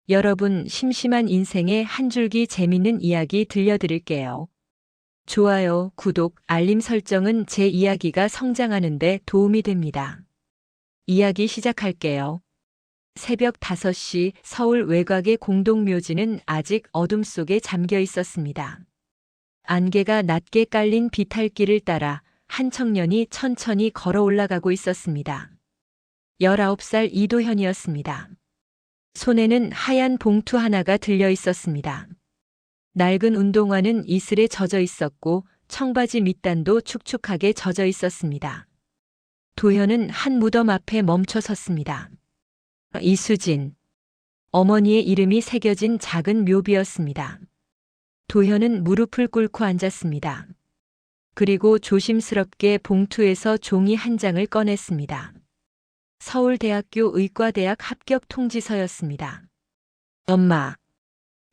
여러분 심심한 인생의 한 줄기 재밌는 이야기 들려드릴게요. 좋아요, 구독, 알림 설정은 제 이야기가 성장하는 데 도움이 됩니다. 이야기 시작할게요. 새벽 5시 서울 외곽의 공동묘지는 아직 어둠 속에 잠겨 있었습니다. 안개가 낮게 깔린 비탈길을 따라 한 청년이 천천히 걸어 올라가고 있었습니다. 19살 이도현이었습니다. 손에는 하얀 봉투 하나가 들려 있었습니다. 낡은 운동화는 이슬에 젖어 있었고 청바지 밑단도 축축하게 젖어 있었습니다. 도현은 한 무덤 앞에 멈춰 섰습니다. 이수진. 어머니의 이름이 새겨진 작은 묘비였습니다. 도현은 무릎을 꿇고 앉았습니다. 그리고 조심스럽게 봉투에서 종이 한 장을 꺼냈습니다. 서울대학교 의과대학 합격 통지서였습니다. 엄마.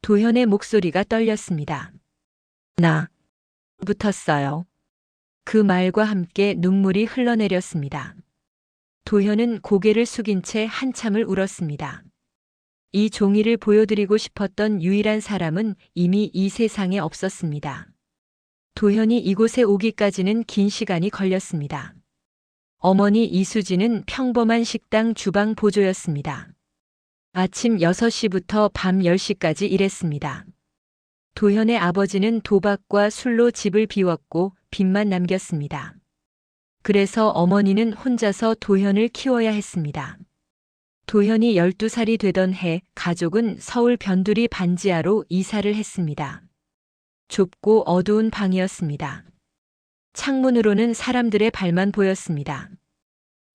도현의 목소리가 떨렸습니다. 나 붙었어요. 그 말과 함께 눈물이 흘러내렸습니다. 도현은 고개를 숙인 채 한참을 울었습니다. 이 종이를 보여드리고 싶었던 유일한 사람은 이미 이 세상에 없었습니다. 도현이 이곳에 오기까지는 긴 시간이 걸렸습니다. 어머니 이수진은 평범한 식당 주방 보조였습니다. 아침 6시부터 밤 10시까지 일했습니다. 도현의 아버지는 도박과 술로 집을 비웠고 빚만 남겼습니다. 그래서 어머니는 혼자서 도현을 키워야 했습니다. 도현이 12살이 되던 해 가족은 서울 변두리 반지하로 이사를 했습니다. 좁고 어두운 방이었습니다. 창문으로는 사람들의 발만 보였습니다.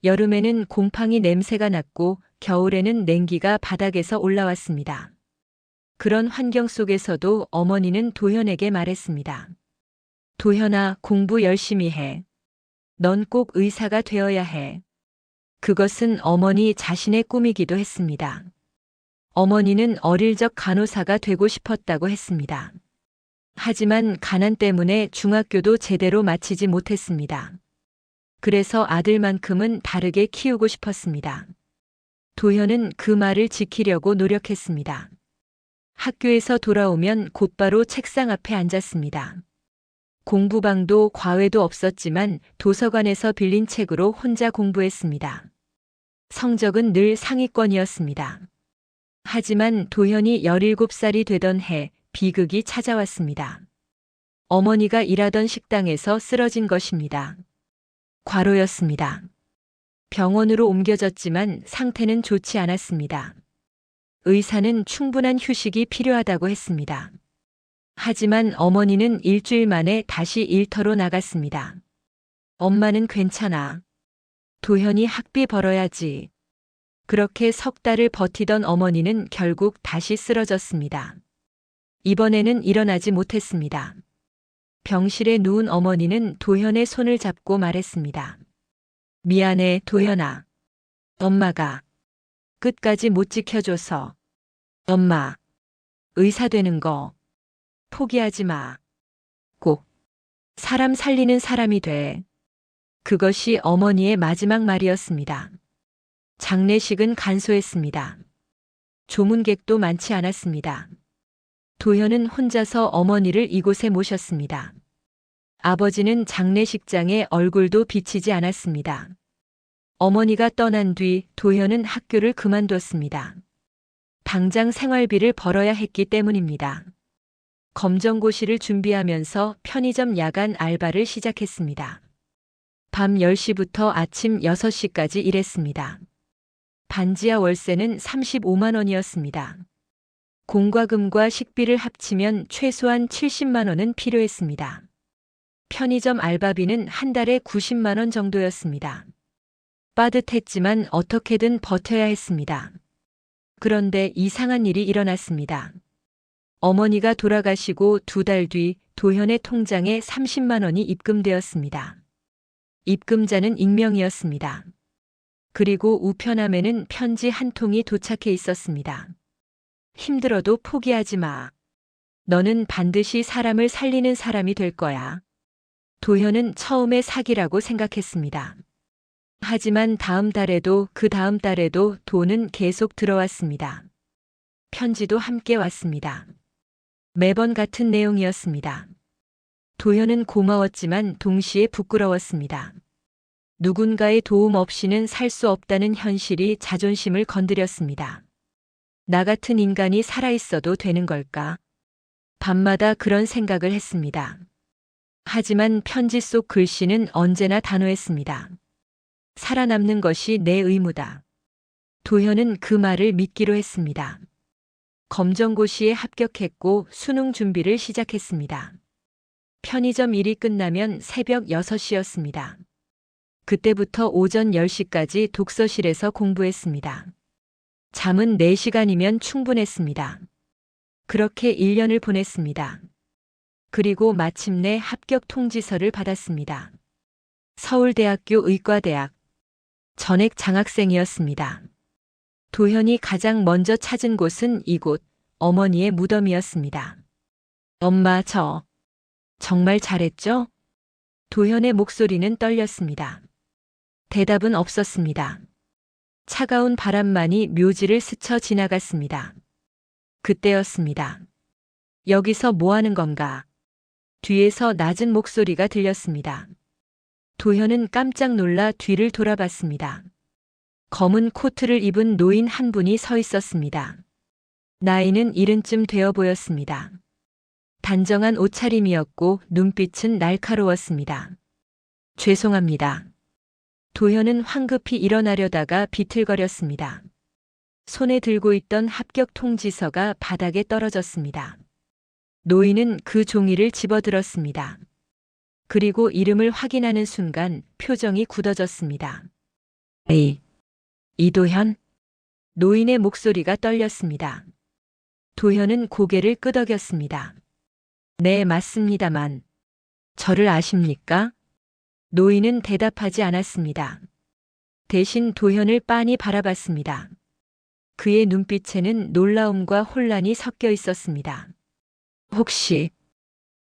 여름에는 곰팡이 냄새가 났고 겨울에는 냉기가 바닥에서 올라왔습니다. 그런 환경 속에서도 어머니는 도현에게 말했습니다. 도현아, 공부 열심히 해. 넌 꼭 의사가 되어야 해. 그것은 어머니 자신의 꿈이기도 했습니다. 어머니는 어릴 적 간호사가 되고 싶었다고 했습니다. 하지만 가난 때문에 중학교도 제대로 마치지 못했습니다. 그래서 아들만큼은 다르게 키우고 싶었습니다. 도현은 그 말을 지키려고 노력했습니다. 학교에서 돌아오면 곧바로 책상 앞에 앉았습니다. 공부방도 과외도 없었지만 도서관에서 빌린 책으로 혼자 공부했습니다. 성적은 늘 상위권이었습니다. 하지만 도현이 17살이 되던 해 비극이 찾아왔습니다. 어머니가 일하던 식당에서 쓰러진 것입니다. 과로였습니다. 병원으로 옮겨졌지만 상태는 좋지 않았습니다. 의사는 충분한 휴식이 필요하다고 했습니다. 하지만 어머니는 일주일 만에 다시 일터로 나갔습니다. 엄마는 괜찮아. 도현이 학비 벌어야지. 그렇게 석 달을 버티던 어머니는 결국 다시 쓰러졌습니다. 이번에는 일어나지 못했습니다. 병실에 누운 어머니는 도현의 손을 잡고 말했습니다. 미안해, 도현아. 엄마가 끝까지 못 지켜줘서. 엄마, 의사 되는 거 포기하지 마. 꼭 사람 살리는 사람이 돼. 그것이 어머니의 마지막 말이었습니다. 장례식은 간소했습니다. 조문객도 많지 않았습니다. 도현은 혼자서 어머니를 이곳에 모셨습니다. 아버지는 장례식장에 얼굴도 비치지 않았습니다. 어머니가 떠난 뒤 도현은 학교를 그만뒀습니다. 당장 생활비를 벌어야 했기 때문입니다. 검정고시를 준비하면서 편의점 야간 알바를 시작했습니다. 밤 10시부터 아침 6시까지 일했습니다. 반지하 월세는 35만 원이었습니다. 공과금과 식비를 합치면 최소한 70만 원은 필요했습니다. 편의점 알바비는 한 달에 90만 원 정도였습니다. 빠듯했지만 어떻게든 버텨야 했습니다. 그런데 이상한 일이 일어났습니다. 어머니가 돌아가시고 2달 뒤 도현의 통장에 30만 원이 입금되었습니다. 입금자는 익명이었습니다. 그리고 우편함에는 편지 한 통이 도착해 있었습니다. 힘들어도 포기하지 마. 너는 반드시 사람을 살리는 사람이 될 거야. 도현은 처음에 사기라고 생각했습니다. 하지만 다음 달에도 그 다음 달에도 돈은 계속 들어왔습니다. 편지도 함께 왔습니다. 매번 같은 내용이었습니다. 도현은 고마웠지만 동시에 부끄러웠습니다. 누군가의 도움 없이는 살 수 없다는 현실이 자존심을 건드렸습니다. 나 같은 인간이 살아있어도 되는 걸까? 밤마다 그런 생각을 했습니다. 하지만 편지 속 글씨는 언제나 단호했습니다. 살아남는 것이 내 의무다. 도현은 그 말을 믿기로 했습니다. 검정고시에 합격했고 수능 준비를 시작했습니다. 편의점 일이 끝나면 새벽 6시였습니다. 그때부터 오전 10시까지 독서실에서 공부했습니다. 잠은 4시간이면 충분했습니다. 그렇게 1년을 보냈습니다. 그리고 마침내 합격 통지서를 받았습니다. 서울대학교 의과대학. 전액 장학생이었습니다. 도현이 가장 먼저 찾은 곳은 이곳, 어머니의 무덤이었습니다. 엄마, 저 정말 잘했죠? 도현의 목소리는 떨렸습니다. 대답은 없었습니다. 차가운 바람만이 묘지를 스쳐 지나갔습니다. 그때였습니다. 여기서 뭐 하는 건가? 뒤에서 낮은 목소리가 들렸습니다. 도현은 깜짝 놀라 뒤를 돌아봤습니다. 검은 코트를 입은 노인 한 분이 서 있었습니다. 나이는 70쯤 되어 보였습니다. 단정한 옷차림이었고 눈빛은 날카로웠습니다. 죄송합니다. 도현은 황급히 일어나려다가 비틀거렸습니다. 손에 들고 있던 합격 통지서가 바닥에 떨어졌습니다. 노인은 그 종이를 집어들었습니다. 그리고 이름을 확인하는 순간 표정이 굳어졌습니다. 에이, 이도현? 노인의 목소리가 떨렸습니다. 도현은 고개를 끄덕였습니다. 네, 맞습니다만. 저를 아십니까? 노인은 대답하지 않았습니다. 대신 도현을 빤히 바라봤습니다. 그의 눈빛에는 놀라움과 혼란이 섞여 있었습니다. 혹시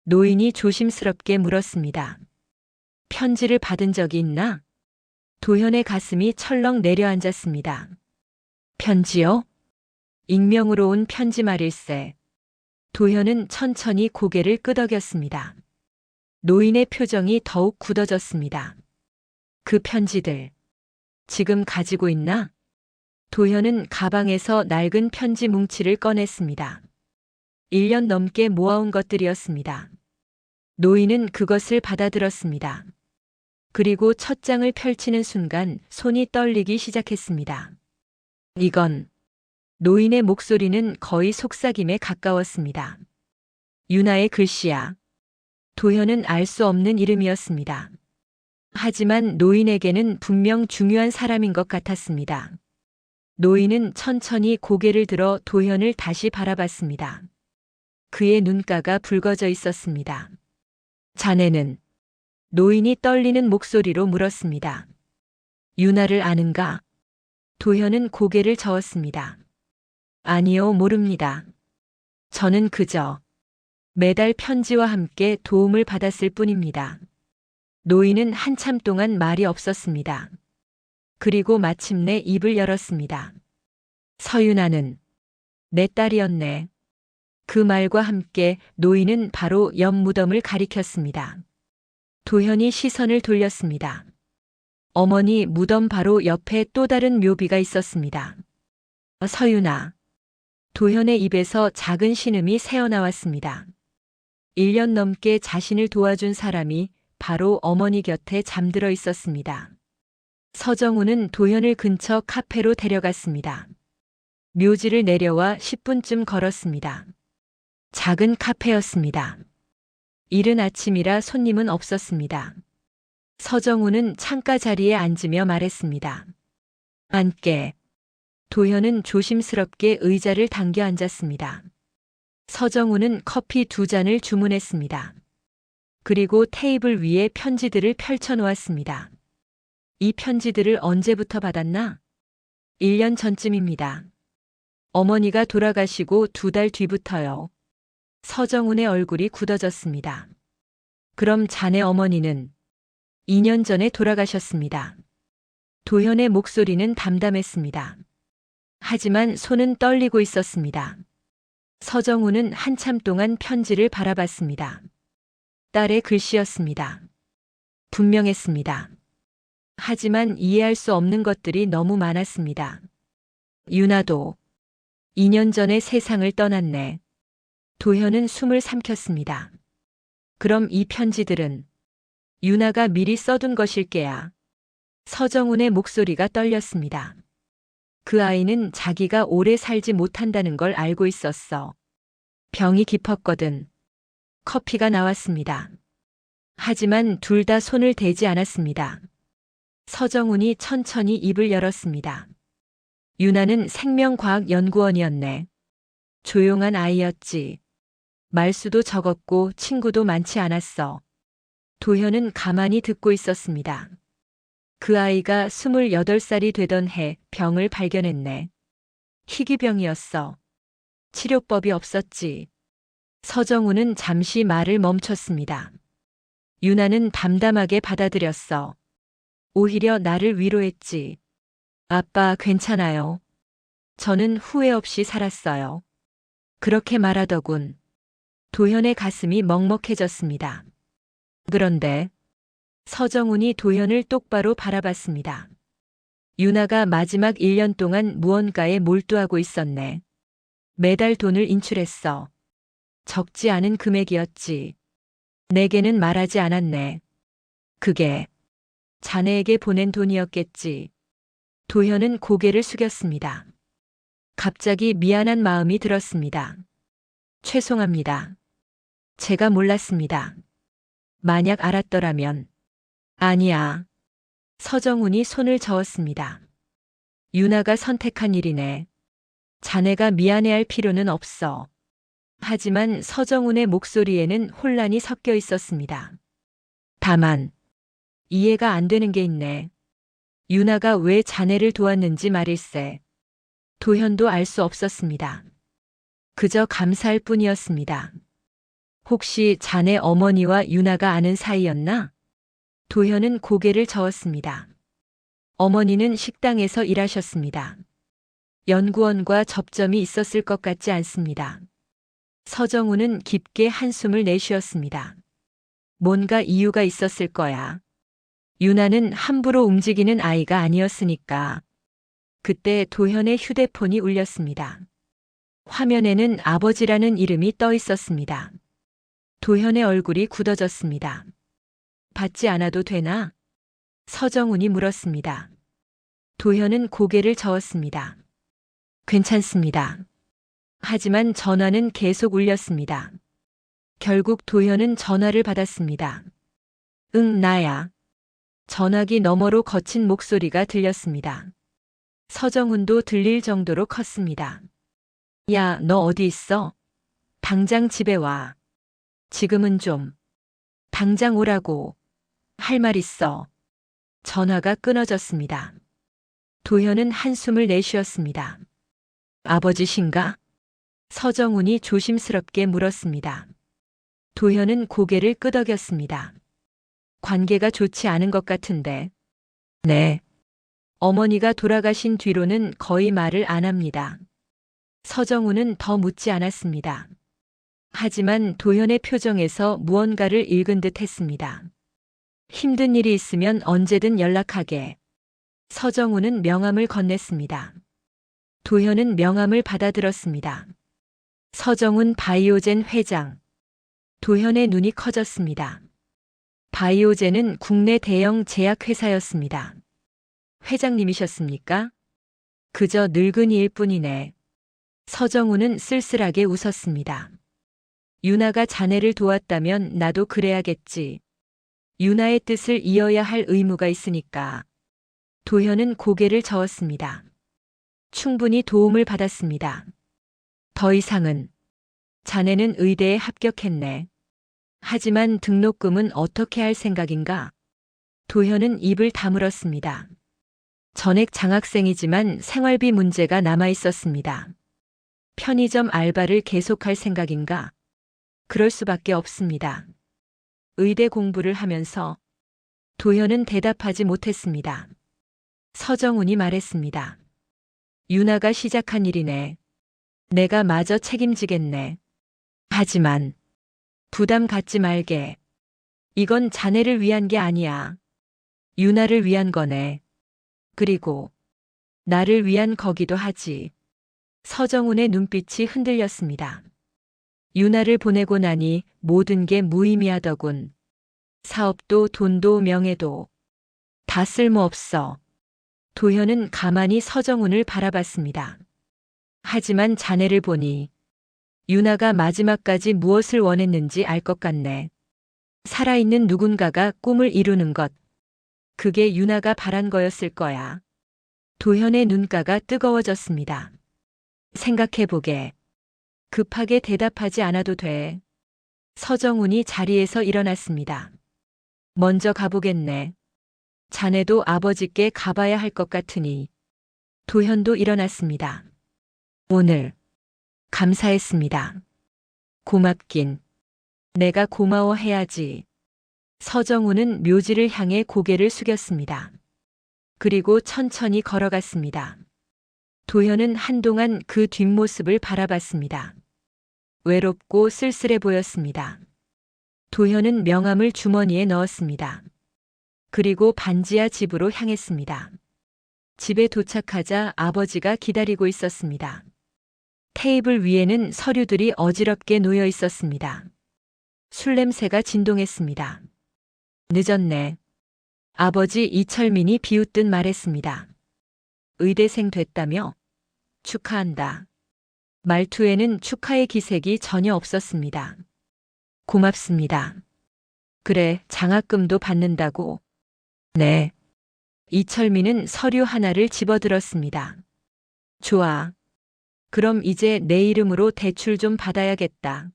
노인이 조심스럽게 물었습니다. 편지를 받은 적이 있나? 도현의 가슴이 철렁 내려앉았습니다. 편지요? 익명으로 온 편지 말일세. 도현은 천천히 고개를 끄덕였습니다. 노인의 표정이 더욱 굳어졌습니다. 그 편지들, 지금 가지고 있나? 도현은 가방에서 낡은 편지 뭉치를 꺼냈습니다. 1년 넘게 모아온 것들이었습니다. 노인은 그것을 받아들었습니다. 그리고 첫 장을 펼치는 순간 손이 떨리기 시작했습니다. 이건, 노인의 목소리는 거의 속삭임에 가까웠습니다. 유나의 글씨야. 도현은 알 수 없는 이름이었습니다. 하지만 노인에게는 분명 중요한 사람인 것 같았습니다. 노인은 천천히 고개를 들어 도현을 다시 바라봤습니다. 그의 눈가가 붉어져 있었습니다. 자네는? 노인이 떨리는 목소리로 물었습니다. 유나를 아는가? 도현은 고개를 저었습니다. 아니요, 모릅니다. 저는 그저 매달 편지와 함께 도움을 받았을 뿐입니다. 노인은 한참 동안 말이 없었습니다. 그리고 마침내 입을 열었습니다. 서유나는 내 딸이었네. 그 말과 함께 노인은 바로 옆 무덤을 가리켰습니다. 도현이 시선을 돌렸습니다. 어머니 무덤 바로 옆에 또 다른 묘비가 있었습니다. 서유나. 도현의 입에서 작은 신음이 새어나왔습니다. 1년 넘게 자신을 도와준 사람이 바로 어머니 곁에 잠들어 있었습니다. 서정우는 도현을 근처 카페로 데려갔습니다. 묘지를 내려와 10분쯤 걸었습니다. 작은 카페였습니다. 이른 아침이라 손님은 없었습니다. 서정우는 창가 자리에 앉으며 말했습니다. 앉게. 도현은 조심스럽게 의자를 당겨 앉았습니다. 서정우는 커피 2잔을 주문했습니다. 그리고 테이블 위에 편지들을 펼쳐 놓았습니다. 이 편지들을 언제부터 받았나? 1년 전쯤입니다. 어머니가 돌아가시고 2달 뒤부터요. 서정훈의 얼굴이 굳어졌습니다. 그럼 자네 어머니는 2년 전에 돌아가셨습니다. 도현의 목소리는 담담했습니다. 하지만 손은 떨리고 있었습니다. 서정훈은 한참 동안 편지를 바라봤습니다. 딸의 글씨였습니다. 분명했습니다. 하지만 이해할 수 없는 것들이 너무 많았습니다. 유나도 2년 전에 세상을 떠났네. 도현은 숨을 삼켰습니다. 그럼 이 편지들은 유나가 미리 써둔 것일게야. 서정훈의 목소리가 떨렸습니다. 그 아이는 자기가 오래 살지 못한다는 걸 알고 있었어. 병이 깊었거든. 커피가 나왔습니다. 하지만 둘 다 손을 대지 않았습니다. 서정훈이 천천히 입을 열었습니다. 유나는 생명과학연구원이었네. 조용한 아이였지. 말수도 적었고 친구도 많지 않았어. 도현은 가만히 듣고 있었습니다. 그 아이가 28살이 되던 해 병을 발견했네. 희귀병이었어. 치료법이 없었지. 서정훈은 잠시 말을 멈췄습니다. 유나는 담담하게 받아들였어. 오히려 나를 위로했지. 아빠 괜찮아요. 저는 후회 없이 살았어요. 그렇게 말하더군. 도현의 가슴이 먹먹해졌습니다. 그런데 서정훈이 도현을 똑바로 바라봤습니다. 유나가 마지막 1년 동안 무언가에 몰두하고 있었네. 매달 돈을 인출했어. 적지 않은 금액이었지. 내게는 말하지 않았네. 그게 자네에게 보낸 돈이었겠지. 도현은 고개를 숙였습니다. 갑자기 미안한 마음이 들었습니다. 죄송합니다. 제가 몰랐습니다. 만약 알았더라면. 아니야. 서정훈이 손을 저었습니다. 유나가 선택한 일이네. 자네가 미안해할 필요는 없어. 하지만 서정훈의 목소리에는 혼란이 섞여 있었습니다. 다만 이해가 안 되는 게 있네. 유나가 왜 자네를 도왔는지 말일세. 도현도 알 수 없었습니다. 그저 감사할 뿐이었습니다. 혹시 자네 어머니와 유나가 아는 사이였나? 도현은 고개를 저었습니다. 어머니는 식당에서 일하셨습니다. 연구원과 접점이 있었을 것 같지 않습니다. 서정훈은 깊게 한숨을 내쉬었습니다. 뭔가 이유가 있었을 거야. 유나는 함부로 움직이는 아이가 아니었으니까. 그때 도현의 휴대폰이 울렸습니다. 화면에는 아버지라는 이름이 떠 있었습니다. 도현의 얼굴이 굳어졌습니다. 받지 않아도 되나? 서정훈이 물었습니다. 도현은 고개를 저었습니다. 괜찮습니다. 하지만 전화는 계속 울렸습니다. 결국 도현은 전화를 받았습니다. 응, 나야. 전화기 너머로 거친 목소리가 들렸습니다. 서정훈도 들릴 정도로 컸습니다. 야, 너 어디 있어? 당장 집에 와. 지금은 좀. 당장 오라고. 할 말 있어. 전화가 끊어졌습니다. 도현은 한숨을 내쉬었습니다. 아버지신가? 서정훈이 조심스럽게 물었습니다. 도현은 고개를 끄덕였습니다. 관계가 좋지 않은 것 같은데. 네. 어머니가 돌아가신 뒤로는 거의 말을 안 합니다. 서정훈은 더 묻지 않았습니다. 하지만 도현의 표정에서 무언가를 읽은 듯 했습니다. 힘든 일이 있으면 언제든 연락하게. 서정훈은 명함을 건넸습니다. 도현은 명함을 받아들었습니다. 서정훈 바이오젠 회장. 도현의 눈이 커졌습니다. 바이오젠은 국내 대형 제약회사였습니다. 회장님이셨습니까? 그저 늙은이일 뿐이네. 서정훈은 쓸쓸하게 웃었습니다. 유나가 자네를 도왔다면 나도 그래야겠지. 유나의 뜻을 이어야 할 의무가 있으니까. 도현은 고개를 저었습니다. 충분히 도움을 받았습니다. 더 이상은. 자네는 의대에 합격했네. 하지만 등록금은 어떻게 할 생각인가? 도현은 입을 다물었습니다. 전액 장학생이지만 생활비 문제가 남아 있었습니다. 편의점 알바를 계속할 생각인가? 그럴 수밖에 없습니다. 의대 공부를 하면서. 도현은 대답하지 못했습니다. 서정훈이 말했습니다. 유나가 시작한 일이네. 내가 마저 책임지겠네. 하지만 부담 갖지 말게. 이건 자네를 위한 게 아니야. 유나를 위한 거네. 그리고 나를 위한 거기도 하지. 서정훈의 눈빛이 흔들렸습니다. 유나를 보내고 나니 모든 게 무의미하더군. 사업도 돈도 명예도 다 쓸모없어. 도현은 가만히 서정훈을 바라봤습니다. 하지만 자네를 보니 유나가 마지막까지 무엇을 원했는지 알 것 같네. 살아있는 누군가가 꿈을 이루는 것. 그게 유나가 바란 거였을 거야. 도현의 눈가가 뜨거워졌습니다. 생각해보게. 급하게 대답하지 않아도 돼. 서정훈이 자리에서 일어났습니다. 먼저 가보겠네. 자네도 아버지께 가봐야 할 것 같으니. 도현도 일어났습니다. 오늘 감사했습니다. 고맙긴. 내가 고마워해야지. 서정훈은 묘지를 향해 고개를 숙였습니다. 그리고 천천히 걸어갔습니다. 도현은 한동안 그 뒷모습을 바라봤습니다. 외롭고 쓸쓸해 보였습니다. 도현은 명함을 주머니에 넣었습니다. 그리고 반지하 집으로 향했습니다. 집에 도착하자 아버지가 기다리고 있었습니다. 테이블 위에는 서류들이 어지럽게 놓여 있었습니다. 술 냄새가 진동했습니다. 늦었네. 아버지 이철민이 비웃듯 말했습니다. 의대생 됐다며? 축하한다. 말투에는 축하의 기색이 전혀 없었습니다. 고맙습니다. 그래, 장학금도 받는다고. 네. 이철민은 서류 하나를 집어들었습니다. 좋아. 그럼 이제 내 이름으로 대출 좀 받아야겠다.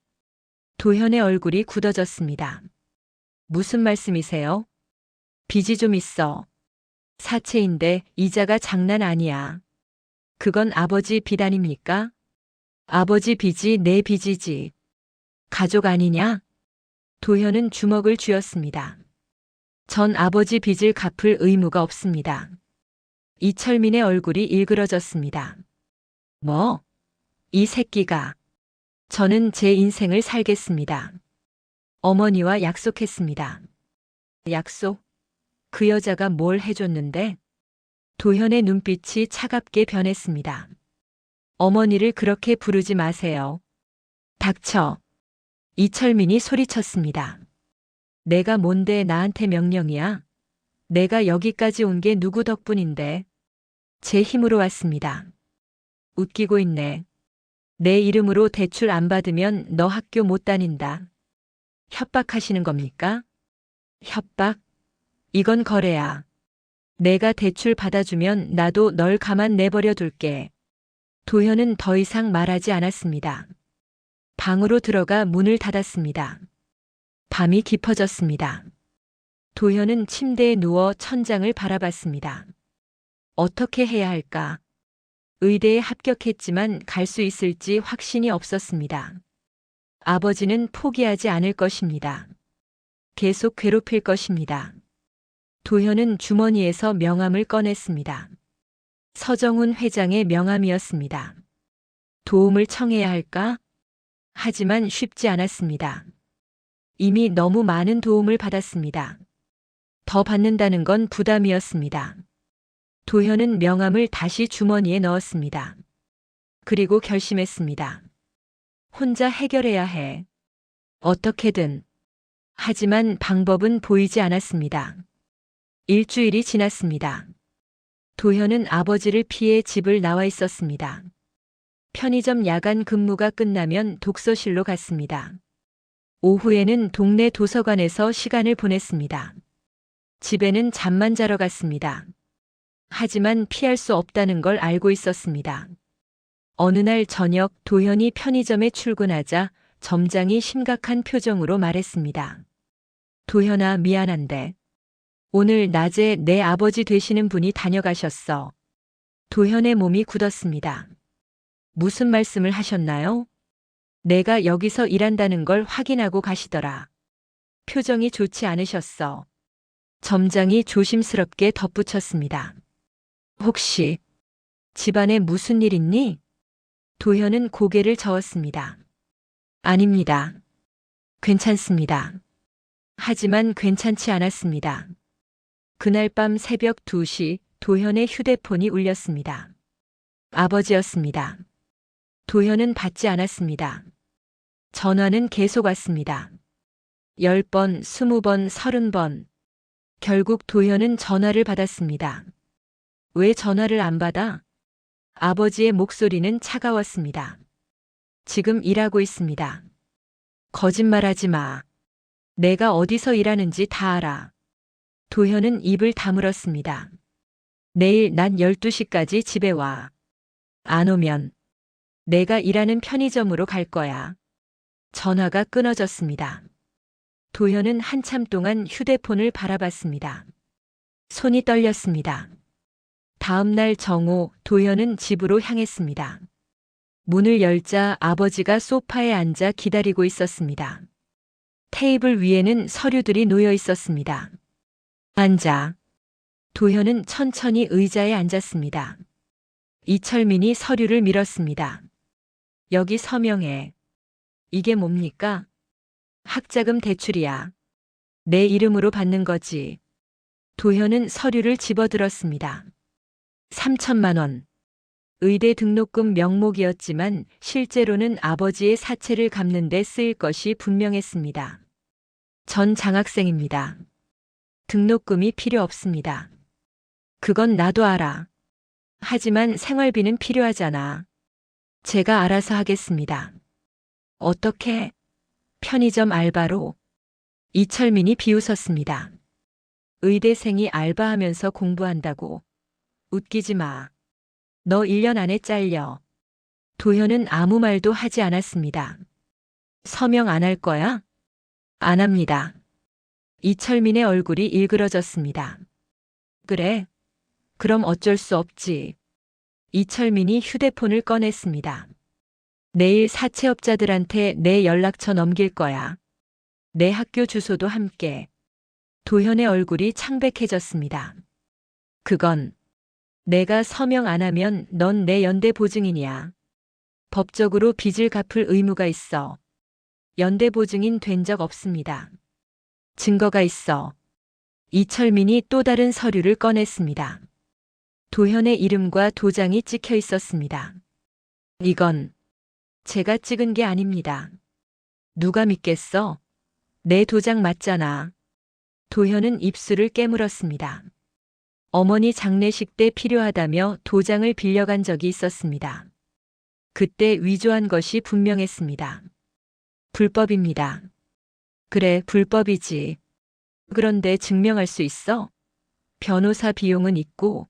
도현의 얼굴이 굳어졌습니다. 무슨 말씀이세요? 빚이 좀 있어. 사채인데 이자가 장난 아니야. 그건 아버지 빚 아닙니까? 아버지 빚이 내 빚이지. 가족 아니냐? 도현은 주먹을 쥐었습니다. 전 아버지 빚을 갚을 의무가 없습니다. 이철민의 얼굴이 일그러졌습니다. 뭐? 이 새끼가. 저는 제 인생을 살겠습니다. 어머니와 약속했습니다. 약속? 그 여자가 뭘 해줬는데? 도현의 눈빛이 차갑게 변했습니다. 어머니를 그렇게 부르지 마세요. 닥쳐. 이철민이 소리쳤습니다. 내가 뭔데 나한테 명령이야? 내가 여기까지 온 게 누구 덕분인데? 제 힘으로 왔습니다. 웃기고 있네. 내 이름으로 대출 안 받으면 너 학교 못 다닌다. 협박하시는 겁니까? 협박? 이건 거래야. 내가 대출 받아주면 나도 널 가만 내버려 둘게. 도현은 더 이상 말하지 않았습니다. 방으로 들어가 문을 닫았습니다. 밤이 깊어졌습니다. 도현은 침대에 누워 천장을 바라봤습니다. 어떻게 해야 할까? 의대에 합격했지만 갈 수 있을지 확신이 없었습니다. 아버지는 포기하지 않을 것입니다. 계속 괴롭힐 것입니다. 도현은 주머니에서 명함을 꺼냈습니다. 서정훈 회장의 명함이었습니다. 도움을 청해야 할까? 하지만 쉽지 않았습니다. 이미 너무 많은 도움을 받았습니다. 더 받는다는 건 부담이었습니다. 도현은 명함을 다시 주머니에 넣었습니다. 그리고 결심했습니다. 혼자 해결해야 해. 어떻게든. 하지만 방법은 보이지 않았습니다. 일주일이 지났습니다. 도현은 아버지를 피해 집을 나와 있었습니다. 편의점 야간 근무가 끝나면 독서실로 갔습니다. 오후에는 동네 도서관에서 시간을 보냈습니다. 집에는 잠만 자러 갔습니다. 하지만 피할 수 없다는 걸 알고 있었습니다. 어느 날 저녁 도현이 편의점에 출근하자 점장이 심각한 표정으로 말했습니다. 도현아, 미안한데 오늘 낮에 내 아버지 되시는 분이 다녀가셨어. 도현의 몸이 굳었습니다. 무슨 말씀을 하셨나요? 내가 여기서 일한다는 걸 확인하고 가시더라. 표정이 좋지 않으셨어. 점장이 조심스럽게 덧붙였습니다. 혹시 집안에 무슨 일 있니? 도현은 고개를 저었습니다. 아닙니다. 괜찮습니다. 하지만 괜찮지 않았습니다. 그날 밤 새벽 2시 도현의 휴대폰이 울렸습니다. 아버지였습니다. 도현은 받지 않았습니다. 전화는 계속 왔습니다. 10번, 20번, 30번. 결국 도현은 전화를 받았습니다. 왜 전화를 안 받아? 아버지의 목소리는 차가웠습니다. 지금 일하고 있습니다. 거짓말하지 마. 내가 어디서 일하는지 다 알아. 도현은 입을 다물었습니다. 내일 낮 12시까지 집에 와. 안 오면 내가 일하는 편의점으로 갈 거야. 전화가 끊어졌습니다. 도현은 한참 동안 휴대폰을 바라봤습니다. 손이 떨렸습니다. 다음 날 정오 도현은 집으로 향했습니다. 문을 열자 아버지가 소파에 앉아 기다리고 있었습니다. 테이블 위에는 서류들이 놓여 있었습니다. 앉아. 도현은 천천히 의자에 앉았습니다. 이철민이 서류를 밀었습니다. 여기 서명해. 이게 뭡니까? 학자금 대출이야. 내 이름으로 받는 거지. 도현은 서류를 집어들었습니다. 3천만 원. 의대 등록금 명목이었지만 실제로는 아버지의 사채를 갚는 데 쓰일 것이 분명했습니다. 전 장학생입니다. 등록금이 필요 없습니다. 그건 나도 알아. 하지만 생활비는 필요하잖아. 제가 알아서 하겠습니다. 어떻게? 편의점 알바로. 이철민이 비웃었습니다. 의대생이 알바하면서 공부한다고. 웃기지 마. 너 1년 안에 잘려. 도현은 아무 말도 하지 않았습니다. 서명 안 할 거야? 안 합니다. 이철민의 얼굴이 일그러졌습니다. 그래? 그럼 어쩔 수 없지. 이철민이 휴대폰을 꺼냈습니다. 내일 사채업자들한테 내 연락처 넘길 거야. 내 학교 주소도 함께. 도현의 얼굴이 창백해졌습니다. 그건 내가 서명 안 하면 넌 내 연대 보증인이야. 법적으로 빚을 갚을 의무가 있어. 연대 보증인 된 적 없습니다. 증거가 있어. 이철민이 또 다른 서류를 꺼냈습니다. 도현의 이름과 도장이 찍혀 있었습니다. 이건 제가 찍은 게 아닙니다. 누가 믿겠어? 내 도장 맞잖아. 도현은 입술을 깨물었습니다. 어머니 장례식 때 필요하다며 도장을 빌려간 적이 있었습니다. 그때 위조한 것이 분명했습니다. 불법입니다. 그래, 불법이지. 그런데 증명할 수 있어? 변호사 비용은 있고.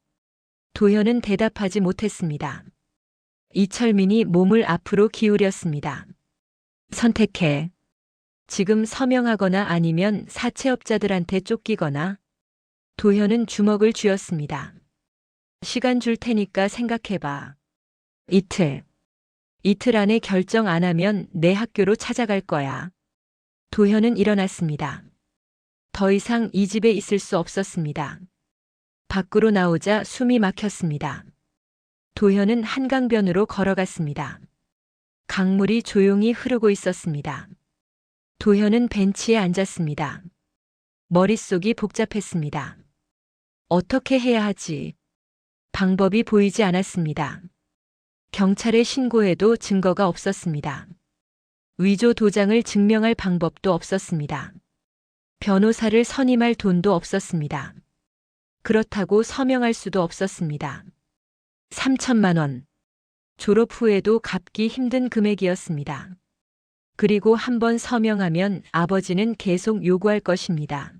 도현은 대답하지 못했습니다. 이철민이 몸을 앞으로 기울였습니다. 선택해. 지금 서명하거나 아니면 사채업자들한테 쫓기거나. 도현은 주먹을 쥐었습니다. 시간 줄 테니까 생각해봐. 이틀. 이틀 안에 결정 안 하면 내 학교로 찾아갈 거야. 도현은 일어났습니다. 더 이상 이 집에 있을 수 없었습니다. 밖으로 나오자 숨이 막혔습니다. 도현은 한강변으로 걸어갔습니다. 강물이 조용히 흐르고 있었습니다. 도현은 벤치에 앉았습니다. 머릿속이 복잡했습니다. 어떻게 해야 하지? 방법이 보이지 않았습니다. 경찰에 신고해도 증거가 없었습니다. 위조 도장을 증명할 방법도 없었습니다. 변호사를 선임할 돈도 없었습니다. 그렇다고 서명할 수도 없었습니다. 3천만 원. 졸업 후에도 갚기 힘든 금액이었습니다. 그리고 한번 서명하면 아버지는 계속 요구할 것입니다.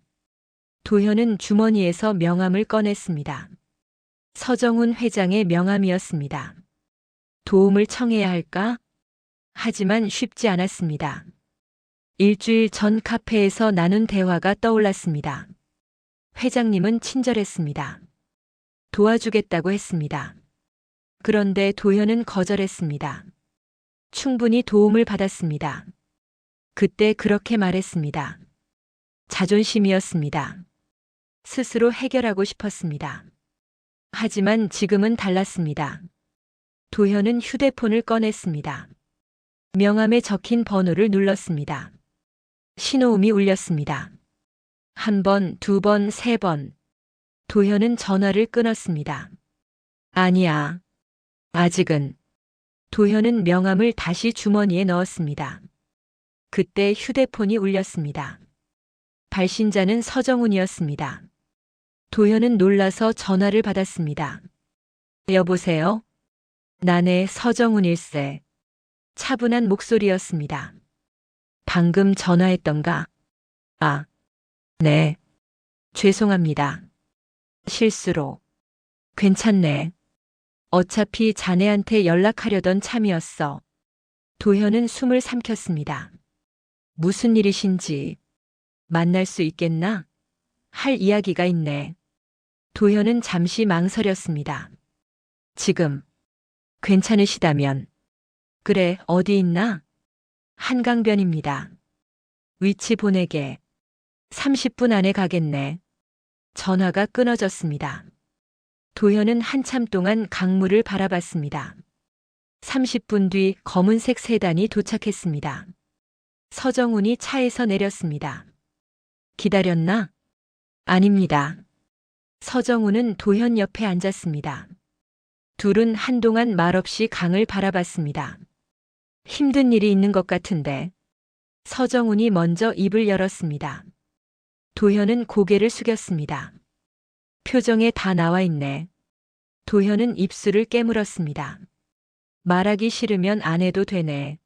도현은 주머니에서 명함을 꺼냈습니다. 서정훈 회장의 명함이었습니다. 도움을 청해야 할까? 하지만 쉽지 않았습니다. 일주일 전 카페에서 나눈 대화가 떠올랐습니다. 회장님은 친절했습니다. 도와주겠다고 했습니다. 그런데 도현은 거절했습니다. 충분히 도움을 받았습니다. 그때 그렇게 말했습니다. 자존심이었습니다. 스스로 해결하고 싶었습니다. 하지만 지금은 달랐습니다. 도현은 휴대폰을 꺼냈습니다. 명함에 적힌 번호를 눌렀습니다. 신호음이 울렸습니다. 한 번, 두 번, 세 번. 도현은 전화를 끊었습니다. 아니야. 아직은. 도현은 명함을 다시 주머니에 넣었습니다. 그때 휴대폰이 울렸습니다. 발신자는 서정훈이었습니다. 도현은 놀라서 전화를 받았습니다. 여보세요? 나네 서정훈일세. 차분한 목소리였습니다. 방금 전화했던가? 아, 네. 죄송합니다. 실수로. 괜찮네. 어차피 자네한테 연락하려던 참이었어. 도현은 숨을 삼켰습니다. 무슨 일이신지. 만날 수 있겠나? 할 이야기가 있네. 도현은 잠시 망설였습니다. 지금. 괜찮으시다면. 그래, 어디 있나? 한강변입니다. 위치 보내게. 30분 안에 가겠네. 전화가 끊어졌습니다. 도현은 한참 동안 강물을 바라봤습니다. 30분 뒤 검은색 세단이 도착했습니다. 서정훈이 차에서 내렸습니다. 기다렸나? 아닙니다. 서정훈은 도현 옆에 앉았습니다. 둘은 한동안 말없이 강을 바라봤습니다. 힘든 일이 있는 것 같은데. 서정훈이 먼저 입을 열었습니다. 도현은 고개를 숙였습니다. 표정에 다 나와 있네. 도현은 입술을 깨물었습니다. 말하기 싫으면 안 해도 되네.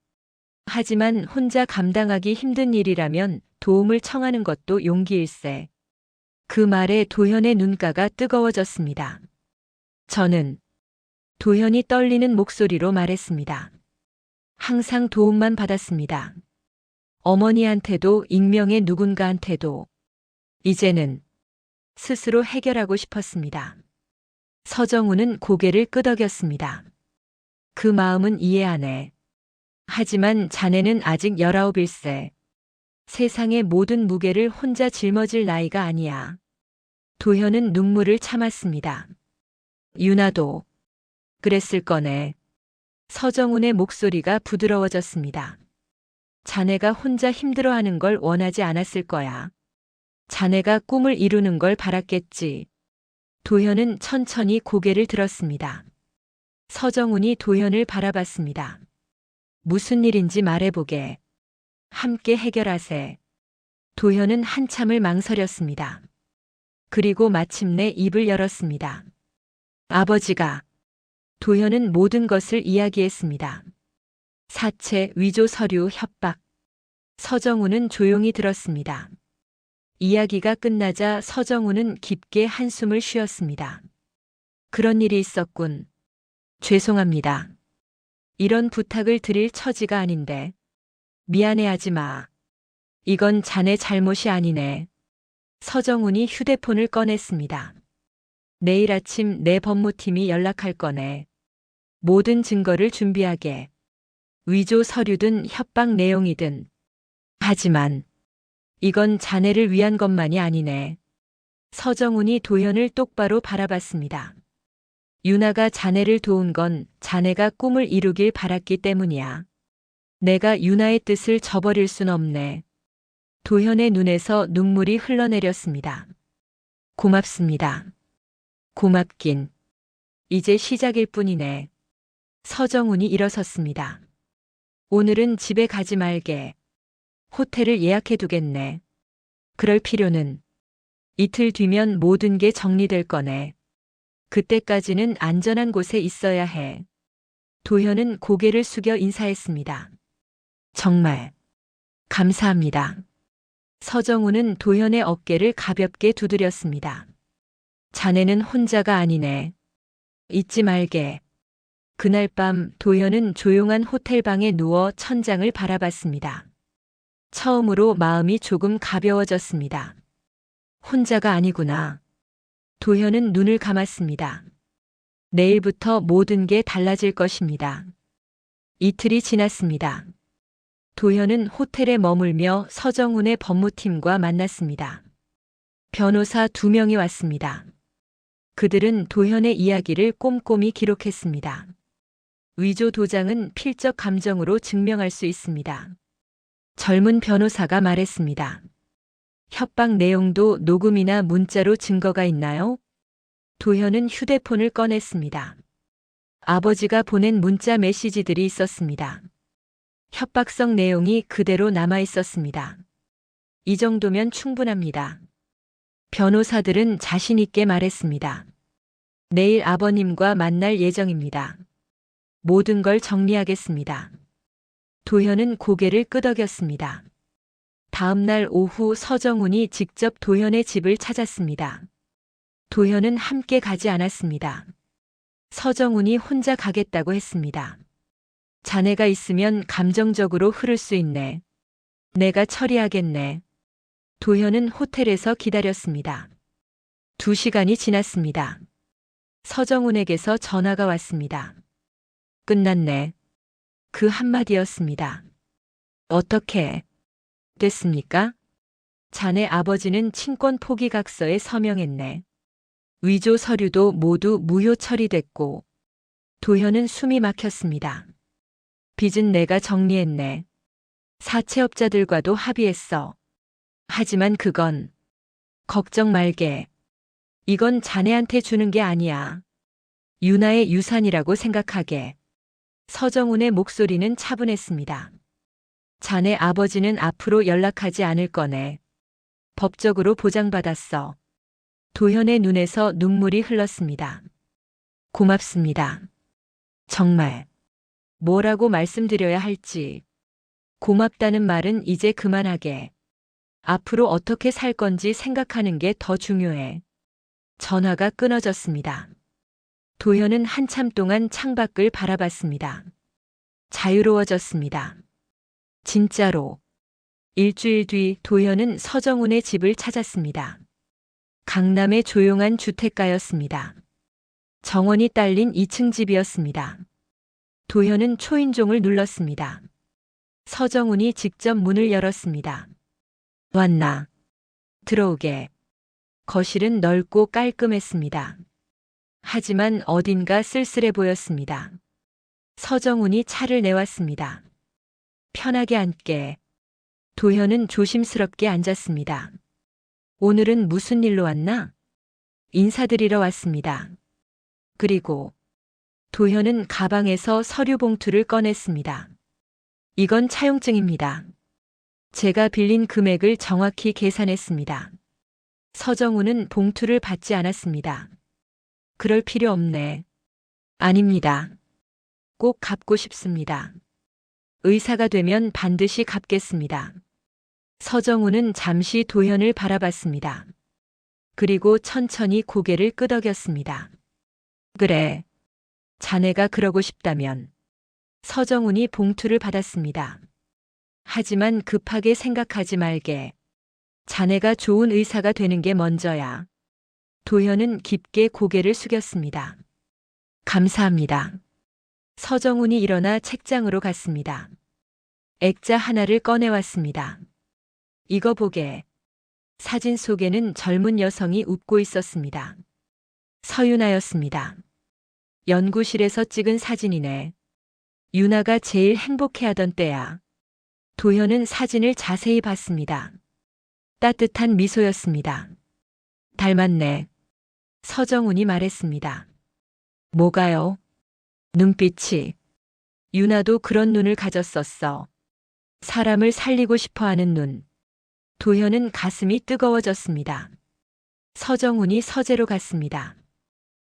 하지만 혼자 감당하기 힘든 일이라면 도움을 청하는 것도 용기일세. 그 말에 도현의 눈가가 뜨거워졌습니다. 저는 도현이 떨리는 목소리로 말했습니다. 항상 도움만 받았습니다. 어머니한테도 익명의 누군가한테도. 이제는 스스로 해결하고 싶었습니다. 서정훈은 고개를 끄덕였습니다. 그 마음은 이해하네. 하지만 자네는 아직 19일세. 세상의 모든 무게를 혼자 짊어질 나이가 아니야. 도현은 눈물을 참았습니다. 유나도 그랬을 거네. 서정훈의 목소리가 부드러워졌습니다. 자네가 혼자 힘들어하는 걸 원하지 않았을 거야. 자네가 꿈을 이루는 걸 바랐겠지. 도현은 천천히 고개를 들었습니다. 서정훈이 도현을 바라봤습니다. 무슨 일인지 말해보게. 함께 해결하세. 도현은 한참을 망설였습니다. 그리고 마침내 입을 열었습니다. 아버지가. 도현은 모든 것을 이야기했습니다. 사체, 위조 서류, 협박. 서정훈은 조용히 들었습니다. 이야기가 끝나자 서정훈은 깊게 한숨을 쉬었습니다. 그런 일이 있었군. 죄송합니다. 이런 부탁을 드릴 처지가 아닌데. 미안해하지 마. 이건 자네 잘못이 아니네. 서정훈이 휴대폰을 꺼냈습니다. 내일 아침 내 법무팀이 연락할 거네. 모든 증거를 준비하게. 위조 서류든 협박 내용이든. 하지만 이건 자네를 위한 것만이 아니네. 서정훈이 도현을 똑바로 바라봤습니다. 유나가 자네를 도운 건 자네가 꿈을 이루길 바랐기 때문이야. 내가 유나의 뜻을 저버릴 순 없네. 도현의 눈에서 눈물이 흘러내렸습니다. 고맙습니다. 고맙긴. 이제 시작일 뿐이네. 서정훈이 일어섰습니다. 오늘은 집에 가지 말게. 호텔을 예약해두겠네. 그럴 필요는. 이틀 뒤면 모든 게 정리될 거네. 그때까지는 안전한 곳에 있어야 해. 도현은 고개를 숙여 인사했습니다. 정말 감사합니다. 서정훈은 도현의 어깨를 가볍게 두드렸습니다. 자네는 혼자가 아니네. 잊지 말게. 그날 밤 도현은 조용한 호텔방에 누워 천장을 바라봤습니다. 처음으로 마음이 조금 가벼워졌습니다. 혼자가 아니구나. 도현은 눈을 감았습니다. 내일부터 모든 게 달라질 것입니다. 이틀이 지났습니다. 도현은 호텔에 머물며 서정훈의 법무팀과 만났습니다. 변호사 2명이 왔습니다. 그들은 도현의 이야기를 꼼꼼히 기록했습니다. 위조 도장은 필적 감정으로 증명할 수 있습니다. 젊은 변호사가 말했습니다. 협박 내용도 녹음이나 문자로 증거가 있나요? 도현은 휴대폰을 꺼냈습니다. 아버지가 보낸 문자 메시지들이 있었습니다. 협박성 내용이 그대로 남아 있었습니다. 이 정도면 충분합니다. 변호사들은 자신 있게 말했습니다. 내일 아버님과 만날 예정입니다. 모든 걸 정리하겠습니다. 도현은 고개를 끄덕였습니다. 다음 날 오후 서정훈이 직접 도현의 집을 찾았습니다. 도현은 함께 가지 않았습니다. 서정훈이 혼자 가겠다고 했습니다. 자네가 있으면 감정적으로 흐를 수 있네. 내가 처리하겠네. 도현은 호텔에서 기다렸습니다. 2시간이 지났습니다. 서정훈에게서 전화가 왔습니다. 끝났네. 그 한마디였습니다. 어떻게 됐습니까? 자네 아버지는 친권 포기각서에 서명했네. 위조 서류도 모두 무효 처리됐고. 도현은 숨이 막혔습니다. 빚은 내가 정리했네. 사채업자들과도 합의했어. 하지만 그건 걱정 말게. 이건 자네한테 주는 게 아니야. 유나의 유산이라고 생각하게. 서정훈의 목소리는 차분했습니다. 자네 아버지는 앞으로 연락하지 않을 거네. 법적으로 보장받았어. 도현의 눈에서 눈물이 흘렀습니다. 고맙습니다. 정말. 뭐라고 말씀드려야 할지. 고맙다는 말은 이제 그만하게. 앞으로 어떻게 살 건지 생각하는 게 더 중요해. 전화가 끊어졌습니다. 도현은 한참 동안 창밖을 바라봤습니다. 자유로워졌습니다. 진짜로. 일주일 뒤 도현은 서정훈의 집을 찾았습니다. 강남의 조용한 주택가였습니다. 정원이 딸린 2층 집이었습니다. 도현은 초인종을 눌렀습니다. 서정훈이 직접 문을 열었습니다. 왔나? 들어오게. 거실은 넓고 깔끔했습니다. 하지만 어딘가 쓸쓸해 보였습니다. 서정훈이 차를 내왔습니다. 편하게 앉게. 도현은 조심스럽게 앉았습니다. 오늘은 무슨 일로 왔나? 인사드리러 왔습니다. 그리고 도현은 가방에서 서류 봉투를 꺼냈습니다. 이건 차용증입니다. 제가 빌린 금액을 정확히 계산했습니다. 서정훈은 봉투를 받지 않았습니다. 그럴 필요 없네. 아닙니다. 꼭 갚고 싶습니다. 의사가 되면 반드시 갚겠습니다. 서정훈은 잠시 도현을 바라봤습니다. 그리고 천천히 고개를 끄덕였습니다. 그래. 자네가 그러고 싶다면. 서정훈이 봉투를 받았습니다. 하지만 급하게 생각하지 말게. 자네가 좋은 의사가 되는 게 먼저야. 도현은 깊게 고개를 숙였습니다. 감사합니다. 서정훈이 일어나 책장으로 갔습니다. 액자 하나를 꺼내왔습니다. 이거 보게. 사진 속에는 젊은 여성이 웃고 있었습니다. 서유나였습니다. 연구실에서 찍은 사진이네. 유나가 제일 행복해하던 때야. 도현은 사진을 자세히 봤습니다. 따뜻한 미소였습니다. 닮았네. 서정훈이 말했습니다. 뭐가요? 눈빛이. 유나도 그런 눈을 가졌었어. 사람을 살리고 싶어하는 눈. 도현은 가슴이 뜨거워졌습니다. 서정훈이 서재로 갔습니다.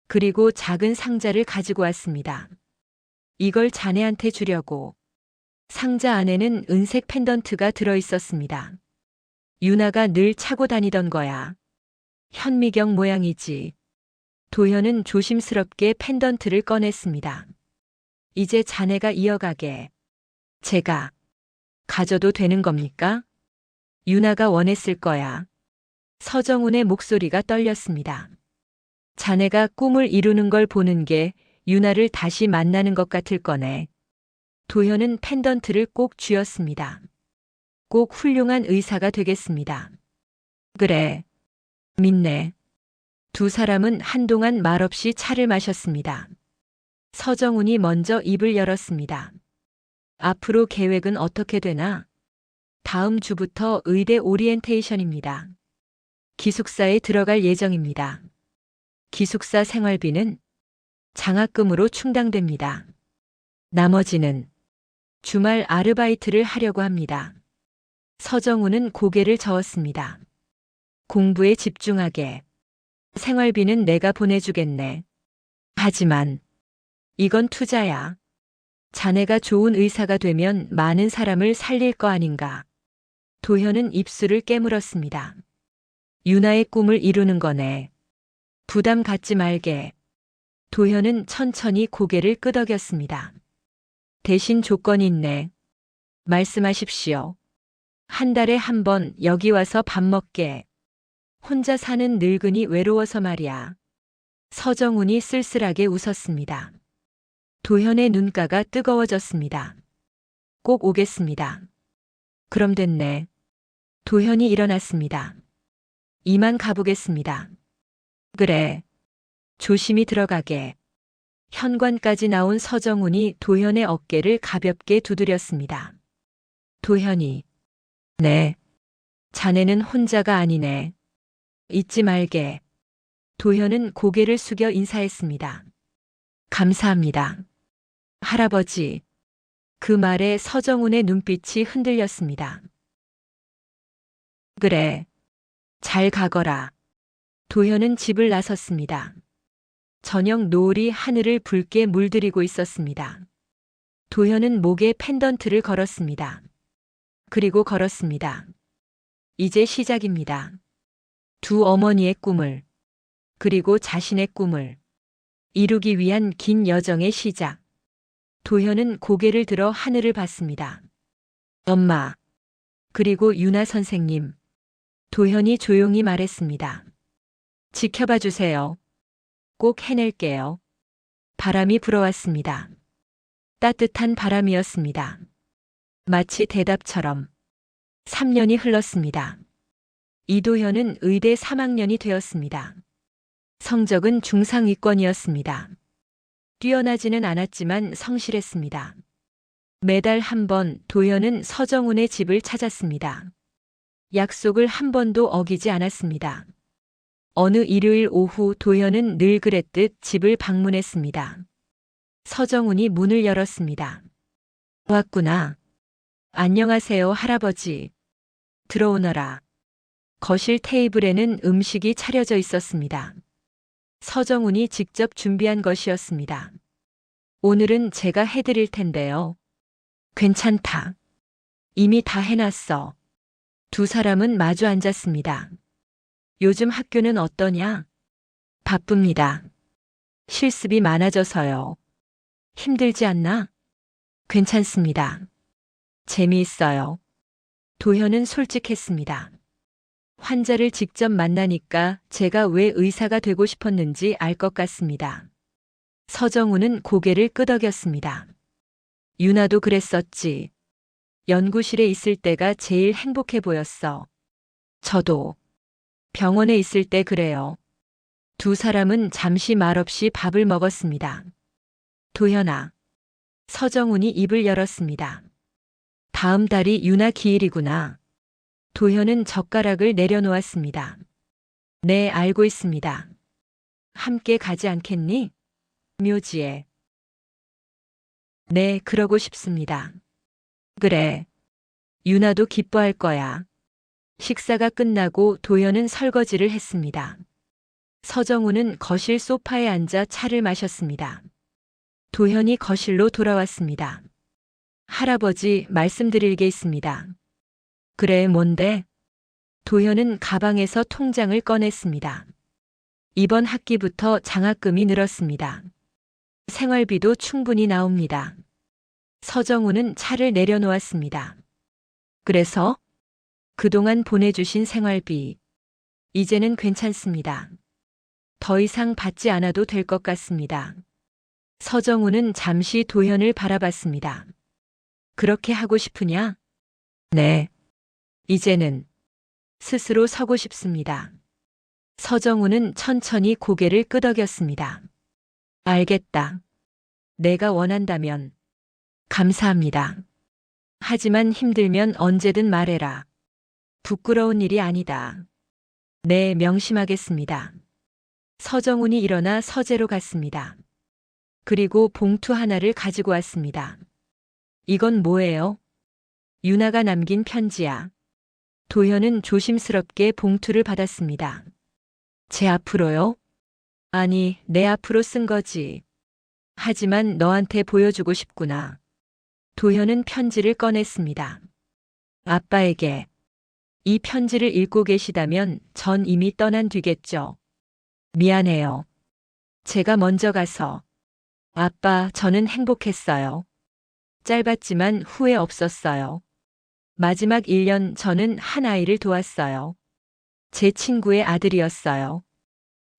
그리고 작은 상자를 가지고 왔습니다. 이걸 자네한테 주려고. 상자 안에는 은색 펜던트가 들어있었습니다. 유나가 늘 차고 다니던 거야. 현미경 모양이지. 도현은 조심스럽게 펜던트를 꺼냈습니다. 이제 자네가 이어가게. 제가 가져도 되는 겁니까? 유나가 원했을 거야. 서정훈의 목소리가 떨렸습니다. 자네가 꿈을 이루는 걸 보는 게 유나를 다시 만나는 것 같을 거네. 도현은 펜던트를 꼭 쥐었습니다. 꼭 훌륭한 의사가 되겠습니다. 그래. 믿네. 두 사람은 한동안 말없이 차를 마셨습니다. 서정훈이 먼저 입을 열었습니다. 앞으로 계획은 어떻게 되나? 다음 주부터 의대 오리엔테이션입니다. 기숙사에 들어갈 예정입니다. 기숙사 생활비는 장학금으로 충당됩니다. 나머지는 주말 아르바이트를 하려고 합니다. 서정훈은 고개를 저었습니다. 공부에 집중하게. 생활비는 내가 보내주겠네. 하지만 이건 투자야. 자네가 좋은 의사가 되면 많은 사람을 살릴 거 아닌가. 도현은 입술을 깨물었습니다. 유나의 꿈을 이루는 거네. 부담 갖지 말게. 도현은 천천히 고개를 끄덕였습니다. 대신 조건이 있네. 말씀하십시오. 한 달에 한 번 여기 와서 밥 먹게. 혼자 사는 늙은이 외로워서 말이야. 서정훈이 쓸쓸하게 웃었습니다. 도현의 눈가가 뜨거워졌습니다. 꼭 오겠습니다. 그럼 됐네. 도현이 일어났습니다. 이만 가보겠습니다. 그래. 조심히 들어가게. 현관까지 나온 서정훈이 도현의 어깨를 가볍게 두드렸습니다. 도현이. 네. 자네는 혼자가 아니네. 잊지 말게. 도현은 고개를 숙여 인사했습니다. 감사합니다. 할아버지. 그 말에 서정훈의 눈빛이 흔들렸습니다. 그래. 잘 가거라. 도현은 집을 나섰습니다. 저녁 노을이 하늘을 붉게 물들이고 있었습니다. 도현은 목에 펜던트를 걸었습니다. 그리고 걸었습니다. 이제 시작입니다. 두 어머니의 꿈을, 그리고 자신의 꿈을 이루기 위한 긴 여정의 시작. 도현은 고개를 들어 하늘을 봤습니다. 엄마, 그리고 유나 선생님. 도현이 조용히 말했습니다. 지켜봐 주세요. 꼭 해낼게요. 바람이 불어왔습니다. 따뜻한 바람이었습니다. 마치 대답처럼. 3년이 흘렀습니다. 이도현은 의대 3학년이 되었습니다. 성적은 중상위권이었습니다. 뛰어나지는 않았지만 성실했습니다. 매달 한 번 도현은 서정훈의 집을 찾았습니다. 약속을 한 번도 어기지 않았습니다. 어느 일요일 오후 도현은 늘 그랬듯 집을 방문했습니다. 서정훈이 문을 열었습니다. 왔구나. 안녕하세요, 할아버지. 들어오너라. 거실 테이블에는 음식이 차려져 있었습니다. 서정훈이 직접 준비한 것이었습니다. 오늘은 제가 해드릴 텐데요. 괜찮다. 이미 다 해놨어. 두 사람은 마주 앉았습니다. 요즘 학교는 어떠냐? 바쁩니다. 실습이 많아져서요. 힘들지 않나? 괜찮습니다. 재미있어요. 도현은 솔직했습니다. 환자를 직접 만나니까 제가 왜 의사가 되고 싶었는지 알 것 같습니다. 서정훈은 고개를 끄덕였습니다. 유나도 그랬었지. 연구실에 있을 때가 제일 행복해 보였어. 저도 병원에 있을 때 그래요. 두 사람은 잠시 말없이 밥을 먹었습니다. 도현아. 서정훈이 입을 열었습니다. 다음 달이 유나 기일이구나. 도현은 젓가락을 내려놓았습니다. 네, 알고 있습니다. 함께 가지 않겠니? 묘지에. 네, 그러고 싶습니다. 그래. 유나도 기뻐할 거야. 식사가 끝나고 도현은 설거지를 했습니다. 서정훈은 거실 소파에 앉아 차를 마셨습니다. 도현이 거실로 돌아왔습니다. 할아버지, 말씀드릴 게 있습니다. 그래, 뭔데? 도현은 가방에서 통장을 꺼냈습니다. 이번 학기부터 장학금이 늘었습니다. 생활비도 충분히 나옵니다. 서정훈은 차를 내려놓았습니다. 그래서 그동안 보내주신 생활비, 이제는 괜찮습니다. 더 이상 받지 않아도 될 것 같습니다. 서정훈은 잠시 도현을 바라봤습니다. 그렇게 하고 싶으냐? 네. 이제는 스스로 서고 싶습니다. 서정훈은 천천히 고개를 끄덕였습니다. 알겠다. 내가 원한다면. 감사합니다. 하지만 힘들면 언제든 말해라. 부끄러운 일이 아니다. 네, 명심하겠습니다. 서정훈이 일어나 서재로 갔습니다. 그리고 봉투 하나를 가지고 왔습니다. 이건 뭐예요? 유나가 남긴 편지야. 도현은 조심스럽게 봉투를 받았습니다. 제 앞으로요? 아니, 내 앞으로 쓴 거지. 하지만 너한테 보여주고 싶구나. 도현은 편지를 꺼냈습니다. 아빠에게. 이 편지를 읽고 계시다면 전 이미 떠난 뒤겠죠. 미안해요. 제가 먼저 가서. 아빠, 저는 행복했어요. 짧았지만 후회 없었어요. 마지막 1년 저는 한 아이를 도왔어요. 제 친구의 아들이었어요.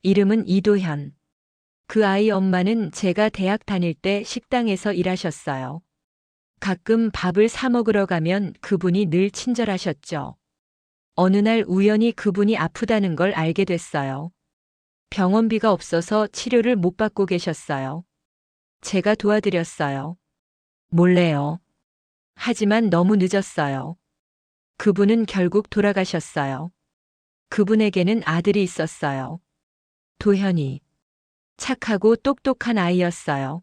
이름은 이도현. 그 아이 엄마는 제가 대학 다닐 때 식당에서 일하셨어요. 가끔 밥을 사 먹으러 가면 그분이 늘 친절하셨죠. 어느 날 우연히 그분이 아프다는 걸 알게 됐어요. 병원비가 없어서 치료를 못 받고 계셨어요. 제가 도와드렸어요. 몰래요. 하지만 너무 늦었어요. 그분은 결국 돌아가셨어요. 그분에게는 아들이 있었어요. 도현이. 착하고 똑똑한 아이였어요.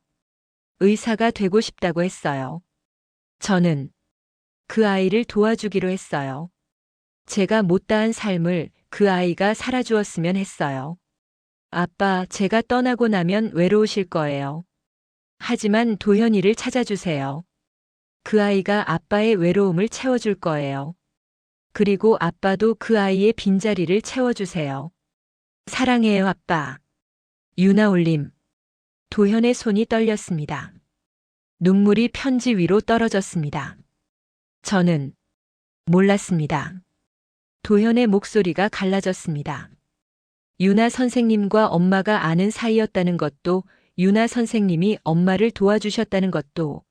의사가 되고 싶다고 했어요. 저는 그 아이를 도와주기로 했어요. 제가 못다한 삶을 그 아이가 살아주었으면 했어요. 아빠, 제가 떠나고 나면 외로우실 거예요. 하지만 도현이를 찾아주세요. 그 아이가 아빠의 외로움을 채워줄 거예요. 그리고 아빠도 그 아이의 빈자리를 채워주세요. 사랑해요, 아빠. 유나 올림. 도현의 손이 떨렸습니다. 눈물이 편지 위로 떨어졌습니다. 저는 몰랐습니다. 도현의 목소리가 갈라졌습니다. 유나 선생님과 엄마가 아는 사이였다는 것도, 유나 선생님이 엄마를 도와주셨다는 것도.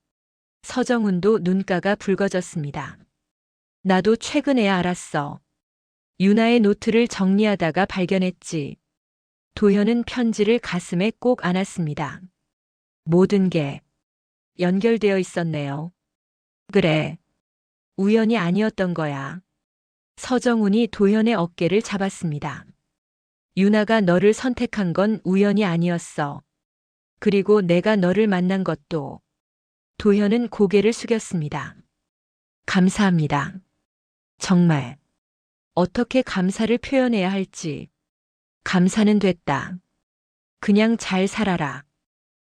서정훈도 눈가가 붉어졌습니다. 나도 최근에야 알았어. 유나의 노트를 정리하다가 발견했지. 도현은 편지를 가슴에 꼭 안았습니다. 모든 게 연결되어 있었네요. 그래. 우연이 아니었던 거야. 서정훈이 도현의 어깨를 잡았습니다. 유나가 너를 선택한 건 우연이 아니었어. 그리고 내가 너를 만난 것도. 도현은 고개를 숙였습니다. 감사합니다. 정말. 어떻게 감사를 표현해야 할지. 감사는 됐다. 그냥 잘 살아라.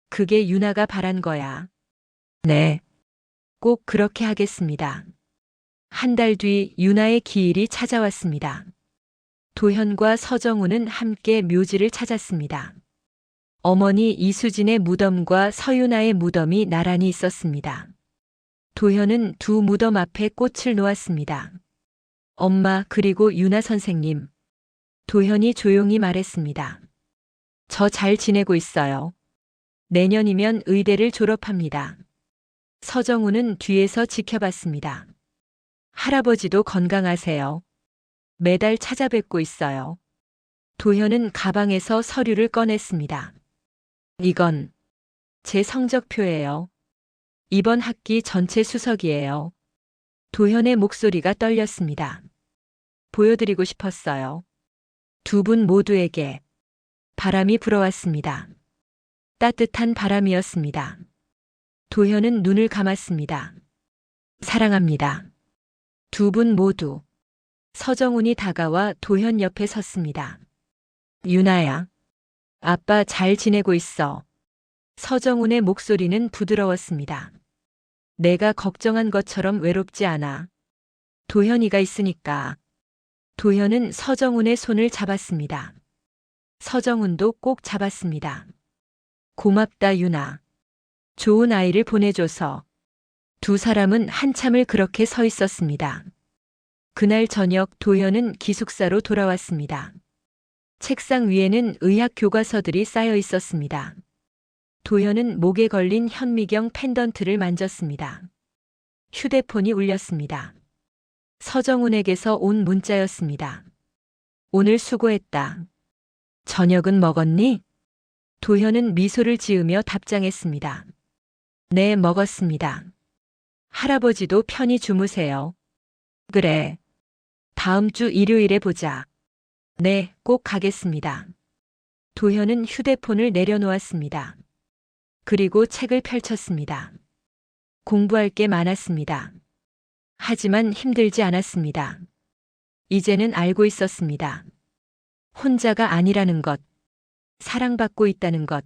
그게 유나가 바란 거야. 네. 꼭 그렇게 하겠습니다. 한 달 뒤 유나의 기일이 찾아왔습니다. 도현과 서정훈은 함께 묘지를 찾았습니다. 어머니 이수진의 무덤과 서유나의 무덤이 나란히 있었습니다. 도현은 두 무덤 앞에 꽃을 놓았습니다. 엄마, 그리고 유나 선생님. 도현이 조용히 말했습니다. 저 잘 지내고 있어요. 내년이면 의대를 졸업합니다. 서정훈은 뒤에서 지켜봤습니다. 할아버지도 건강하세요. 매달 찾아뵙고 있어요. 도현은 가방에서 서류를 꺼냈습니다. 이건 제 성적표예요. 이번 학기 전체 수석이에요. 도현의 목소리가 떨렸습니다. 보여드리고 싶었어요. 두 분 모두에게. 바람이 불어왔습니다. 따뜻한 바람이었습니다. 도현은 눈을 감았습니다. 사랑합니다. 두 분 모두. 서정훈이 다가와 도현 옆에 섰습니다. 유나야. 아빠 잘 지내고 있어. 서정훈의 목소리는 부드러웠습니다. 내가 걱정한 것처럼 외롭지 않아. 도현이가 있으니까. 도현은 서정훈의 손을 잡았습니다. 서정훈도 꼭 잡았습니다. 고맙다, 유나. 좋은 아이를 보내줘서. 두 사람은 한참을 그렇게 서 있었습니다. 그날 저녁 도현은 기숙사로 돌아왔습니다. 책상 위에는 의학 교과서들이 쌓여 있었습니다. 도현은 목에 걸린 현미경 펜던트를 만졌습니다. 휴대폰이 울렸습니다. 서정훈에게서 온 문자였습니다. 오늘 수고했다. 저녁은 먹었니? 도현은 미소를 지으며 답장했습니다. 네, 먹었습니다. 할아버지도 편히 주무세요. 그래. 다음 주 일요일에 보자. 네, 꼭 가겠습니다. 도현은 휴대폰을 내려놓았습니다. 그리고 책을 펼쳤습니다. 공부할 게 많았습니다. 하지만 힘들지 않았습니다. 이제는 알고 있었습니다. 혼자가 아니라는 것, 사랑받고 있다는 것,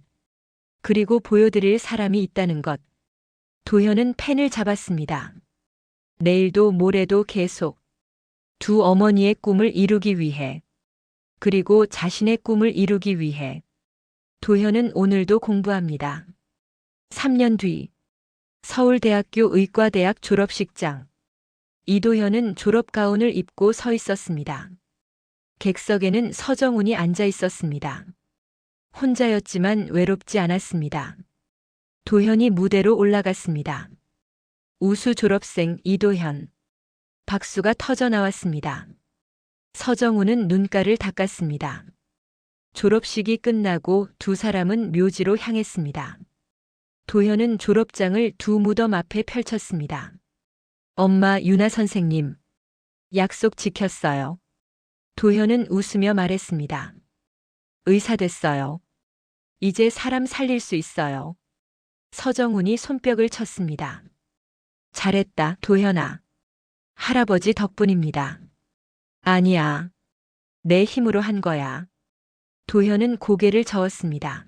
그리고 보여드릴 사람이 있다는 것. 도현은 펜을 잡았습니다. 내일도 모레도 계속 두 어머니의 꿈을 이루기 위해, 그리고 자신의 꿈을 이루기 위해 도현은 오늘도 공부합니다. 3년 뒤 서울대학교 의과대학 졸업식장. 이도현은 졸업가운을 입고 서 있었습니다. 객석에는 서정훈이 앉아 있었습니다. 혼자였지만 외롭지 않았습니다. 도현이 무대로 올라갔습니다. 우수 졸업생 이도현. 박수가 터져 나왔습니다. 서정훈은 눈가를 닦았습니다. 졸업식이 끝나고 두 사람은 묘지로 향했습니다. 도현은 졸업장을 두 무덤 앞에 펼쳤습니다. 엄마 유나 선생님, 약속 지켰어요. 도현은 웃으며 말했습니다. 의사 됐어요. 이제 사람 살릴 수 있어요. 서정훈이 손뼉을 쳤습니다. 잘했다, 도현아. 할아버지 덕분입니다. 아니야. 내 힘으로 한 거야. 도현은 고개를 저었습니다.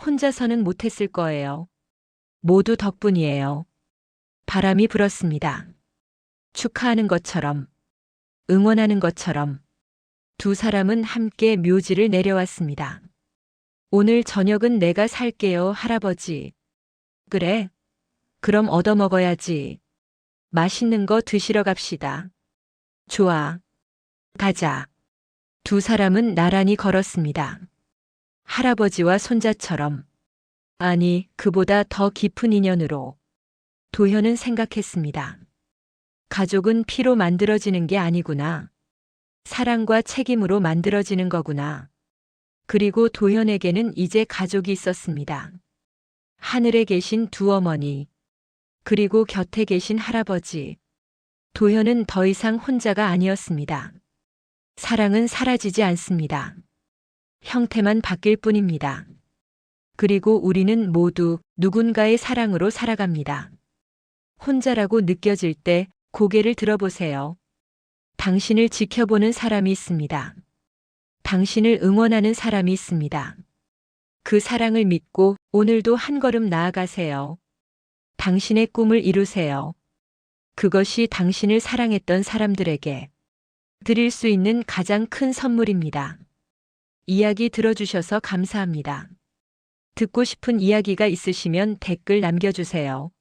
혼자서는 못했을 거예요. 모두 덕분이에요. 바람이 불었습니다. 축하하는 것처럼, 응원하는 것처럼 두 사람은 함께 묘지를 내려왔습니다. 오늘 저녁은 내가 살게요, 할아버지. 그래. 그럼 얻어먹어야지. 맛있는 거 드시러 갑시다. 좋아. 가자. 두 사람은 나란히 걸었습니다. 할아버지와 손자처럼. 아니, 그보다 더 깊은 인연으로. 도현은 생각했습니다. 가족은 피로 만들어지는 게 아니구나. 사랑과 책임으로 만들어지는 거구나. 그리고 도현에게는 이제 가족이 있었습니다. 하늘에 계신 두 어머니, 그리고 곁에 계신 할아버지. 도현은 더 이상 혼자가 아니었습니다. 사랑은 사라지지 않습니다. 형태만 바뀔 뿐입니다. 그리고 우리는 모두 누군가의 사랑으로 살아갑니다. 혼자라고 느껴질 때 고개를 들어보세요. 당신을 지켜보는 사람이 있습니다. 당신을 응원하는 사람이 있습니다. 그 사랑을 믿고 오늘도 한 걸음 나아가세요. 당신의 꿈을 이루세요. 그것이 당신을 사랑했던 사람들에게 드릴 수 있는 가장 큰 선물입니다. 이야기 들어주셔서 감사합니다. 듣고 싶은 이야기가 있으시면 댓글 남겨주세요.